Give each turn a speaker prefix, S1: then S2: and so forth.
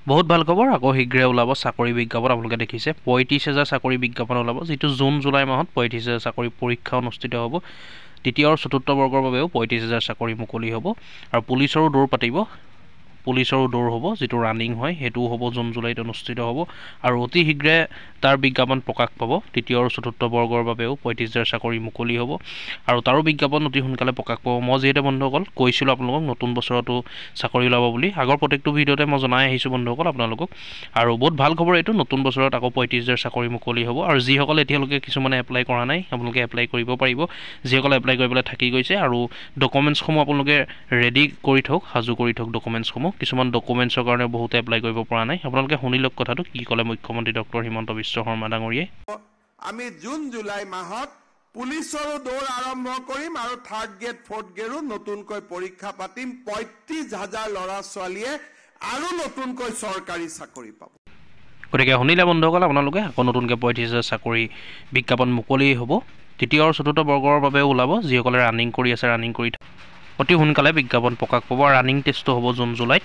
S1: বহুত ভাল খবৰ আকৌ শীঘ্ৰে ওলাব চাকৰি বিজ্ঞাপন আপোনালোকে দেখিছে ৩৫,০০০ চাকৰি বিজ্ঞাপন ওলাব যিটো জুন জুলাই মাহত ৩৫,০০০ চাকৰি পৰীক্ষা অনুষ্ঠিত হ'ব তৃতীয় আৰু চতুৰ্থ বৰ্গৰ বাবেও ৩৫,০০০ চাকৰি মুকলি হ'ব আৰু পুলিচৰো দৌৰ পাতিব পুলিচৰো দৌৰ হ'ব যিটো ৰানিং হয় হেতুও হ'ব জুন জুলাইত অনুষ্ঠিত হ'ব আৰু অতি শীঘ্ৰে তাৰ বিজ্ঞাপন প্ৰকাশ পাব তৃতীয় আৰু চতুৰ্থ বৰ্গৰ বাবেও ৩৫,০০০ চাকৰি মুকলি হ'ব আৰু তাৰো বিজ্ঞাপন অতি সোনকালে প্ৰকাশ পাব মই যিহেতু বন্ধুসকল কৈছিলোঁ আপোনালোকক নতুন বছৰতো চাকৰি ওলাব বুলি আগৰ প্ৰত্যেকটো ভিডিঅ'তে মই জনাই আহিছোঁ বন্ধুসকল আপোনালোকক আৰু বহুত ভাল খবৰ এইটো নতুন বছৰত আকৌ ৩৫,০০০ চাকৰি মুকলি হ'ব আৰু যিসকলে এতিয়ালৈকে কিছুমানে এপ্লাই কৰা নাই আপোনালোকে এপ্লাই কৰিব পাৰিব যিসকলে এপ্লাই কৰিবলৈ থাকি গৈছে আৰু ডকুমেণ্টছসমূহ আপোনালোকে ৰেডি কৰি থওক সাজু কৰি থওক ডকুমেণ্টছসমূহ কিছুমান ডকুমেণ্টছৰ কাৰণে বহুতে এপ্লাই কৰিব পৰা নাই আপোনালোকে শুনি লওক কথাটো কি ক'লে মুখ্যমন্ত্ৰী ডক্টৰ হিমন্ত বিশ্ব শৰ্মা ডাঙৰীয়াই
S2: আমি জুন জুলাই মাহত পুলিচৰো দৌৰ আৰম্ভ কৰিম আৰু থাৰ্ড গ্ৰেড ফৰ্থ গ্ৰেডো নতুনকৈ পৰীক্ষা পাতিম ৩৫,০০০ ল'ৰা ছোৱালীয়ে আৰু নতুনকৈ চৰকাৰী চাকৰি পাব
S1: গতিকে শুনিলে বন্ধুসকল আপোনালোকে আকৌ নতুনকৈ ৩৫,০০০ চাকৰি বিজ্ঞাপন মুকলি হ'ব তৃতীয় আৰু চতুৰ্থ বৰ্গৰ বাবে ওলাব যিসকলে ৰানিং কৰি আছে ৰানিং কৰি অতি সোনকালে বিজ্ঞাপন প্ৰকাশ পাব ৰানিং টেষ্টটো হ'ব জুন জুলাইত